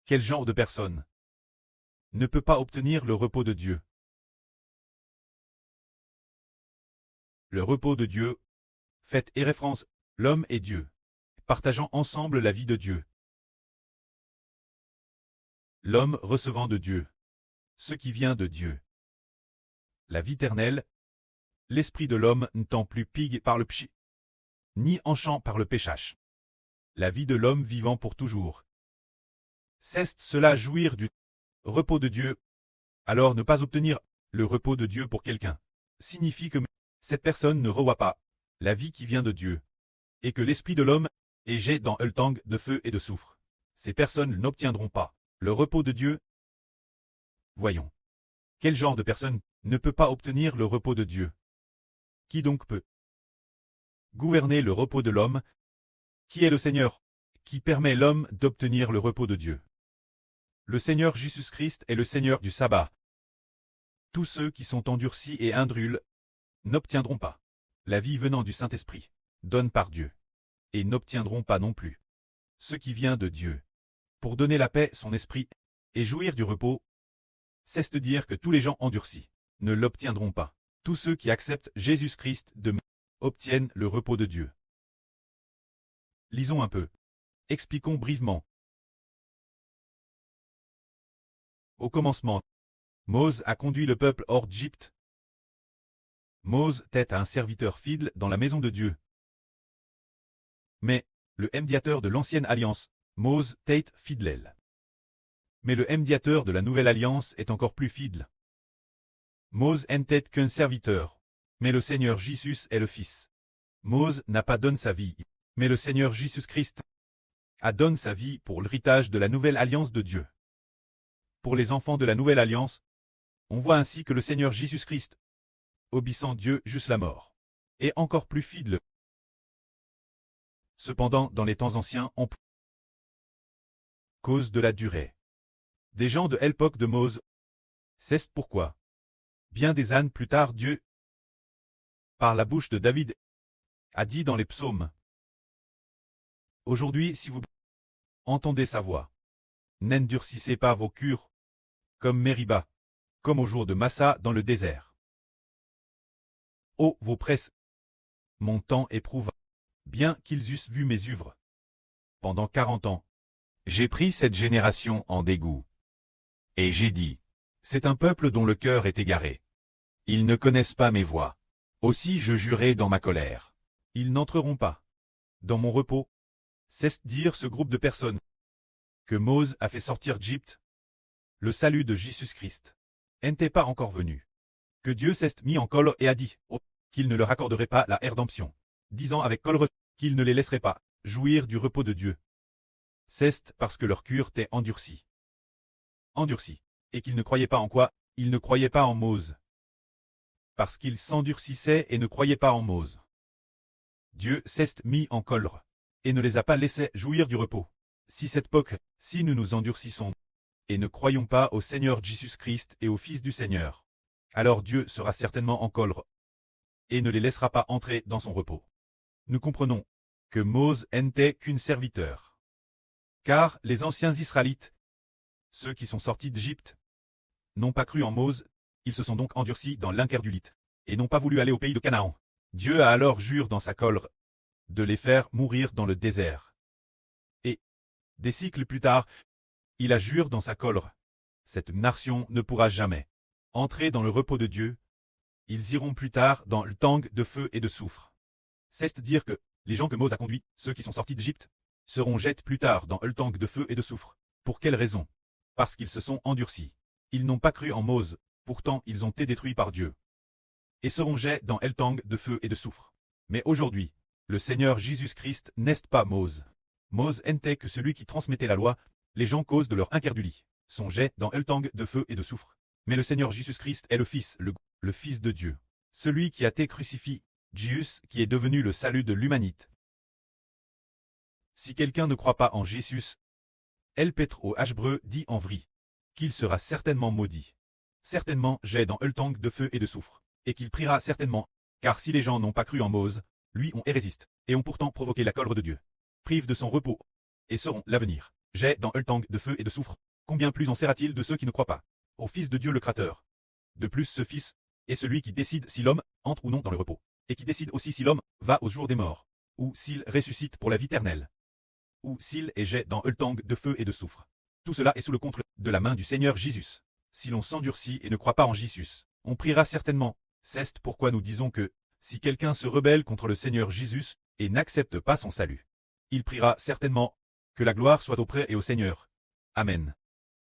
Quel genre de personne ne peut pas obtenir le repos de Dieu? Le repos de Dieu fait référence l'homme et Dieu, partageant ensemble la vie de Dieu. L'homme recevant de Dieu ce qui vient de Dieu. La vie éternelle, l'esprit de l'homme n'étant plus pigue par le pchi, ni enchant par le péchage. La vie de l'homme vivant pour toujours. Cesse cela jouir du repos de Dieu. Alors ne pas obtenir le repos de Dieu pour quelqu'un signifie que cette personne ne revoit pas la vie qui vient de Dieu, et que l'esprit de l'homme est jet dans le tang de feu et de soufre. Ces personnes n'obtiendront pas le repos de Dieu. Voyons. Quel genre de personne ne peut pas obtenir le repos de Dieu? Qui donc peut gouverner le repos de l'homme? Qui est le Seigneur qui permet l'homme d'obtenir le repos de Dieu? Le Seigneur Jésus-Christ est le Seigneur du sabbat. Tous ceux qui sont endurcis et indrules n'obtiendront pas la vie venant du Saint-Esprit, donne par Dieu, et n'obtiendront pas non plus ce qui vient de Dieu, pour donner la paix son esprit, et jouir du repos. C'est de dire que tous les gens endurcis ne l'obtiendront pas. Tous ceux qui acceptent Jésus-Christ obtiennent le repos de Dieu. Lisons un peu. Expliquons brièvement. Au commencement, Moïse a conduit le peuple hors d'Égypte. Moïse était un serviteur fidèle dans la maison de Dieu. Mais, le médiateur de l'ancienne alliance, Moïse était fidèle. Mais le médiateur de la nouvelle alliance est encore plus fidèle. Moïse n'était qu'un serviteur, mais le Seigneur Jésus est le Fils. Moïse n'a pas donné sa vie, mais le Seigneur Jésus-Christ a donné sa vie pour l'héritage de la nouvelle alliance de Dieu. Pour les enfants de la nouvelle alliance, on voit ainsi que le Seigneur Jésus-Christ, obéissant Dieu jusqu'à la mort, est encore plus fidèle. Cependant, dans les temps anciens, on cause de la durée. Des gens de l'époque de Moïse, c'est pourquoi, bien des années plus tard, Dieu, par la bouche de David, a dit dans les psaumes: aujourd'hui, si vous entendez sa voix, n'endurcissez pas vos cœurs, comme Mériba, comme au jour de Massa dans le désert. Ô vos presses, mon temps éprouva, bien qu'ils eussent vu mes œuvres. Pendant 40 ans, j'ai pris cette génération en dégoût. Et j'ai dit: c'est un peuple dont le cœur est égaré. Ils ne connaissent pas mes voies. Aussi je jurai dans ma colère: ils n'entreront pas dans mon repos. C'est dire ce groupe de personnes que Moïse a fait sortir d'Égypte. Le salut de Jésus-Christ n'était pas encore venu. Que Dieu s'est mis en colère et a dit qu'il ne leur accorderait pas la rédemption, disant avec colère qu'il ne les laisserait pas jouir du repos de Dieu. C'est parce que leur cœur était endurci. Endurci. Et qu'ils ne croyaient pas en quoi? Ils ne croyaient pas en Moïse. Parce qu'ils s'endurcissaient et ne croyaient pas en Moïse. Dieu s'est mis en colère et ne les a pas laissés jouir du repos. Si cette époque, si nous nous endurcissons et ne croyons pas au Seigneur Jésus-Christ et au Fils du Seigneur, alors Dieu sera certainement en colère et ne les laissera pas entrer dans son repos. Nous comprenons que Moïse n'était qu'un serviteur. Car les anciens Israélites, ceux qui sont sortis d'Égypte, n'ont pas cru en Moïse, ils se sont donc endurcis dans l'incrédulité, et n'ont pas voulu aller au pays de Canaan. Dieu a alors juré dans sa colère de les faire mourir dans le désert. Et, des siècles plus tard, il a juré dans sa colère: cette nation ne pourra jamais entrer dans le repos de Dieu. Ils iront plus tard dans le tang de feu et de soufre. C'est dire que les gens que Moïse a conduits, ceux qui sont sortis d'Égypte, seront jetés plus tard dans le tang de feu et de soufre. Pour quelle raison? Parce qu'ils se sont endurcis. Ils n'ont pas cru en Moïse, pourtant ils ont été détruits par Dieu. Et seront jetés dans le tang de feu et de soufre. Mais aujourd'hui, le Seigneur Jésus-Christ n'est pas Moïse. Moïse n'était que celui qui transmettait la loi. Les gens, cause de leur incrédulité, sont jetés dans le tang de feu et de soufre. Mais le Seigneur Jésus-Christ est le Fils, le Fils de Dieu. Celui qui a été crucifié, Jésus, qui est devenu le salut de l'humanité. Si quelqu'un ne croit pas en Jésus, El Pétre au Hébreu dit en vrai qu'il sera certainement maudit. Certainement jet dans le tang de feu et de soufre, et qu'il priera certainement, car si les gens n'ont pas cru en Moïse, lui on résiste, et ont pourtant provoqué la colère de Dieu, privent de son repos, et seront l'avenir, jets dans Hultang de feu et de soufre, combien plus en sera-t-il de ceux qui ne croient pas au Fils de Dieu le Créateur. De plus ce Fils est celui qui décide si l'homme entre ou non dans le repos, et qui décide aussi si l'homme va au jour des morts, ou s'il ressuscite pour la vie éternelle, ou s'il est jet dans Hultang de feu et de soufre. Tout cela est sous le contrôle de la main du Seigneur Jésus. Si l'on s'endurcit et ne croit pas en Jésus, on priera certainement. C'est pourquoi nous disons que, si quelqu'un se rebelle contre le Seigneur Jésus et n'accepte pas son salut, il priera certainement que la gloire soit auprès et au Seigneur. Amen.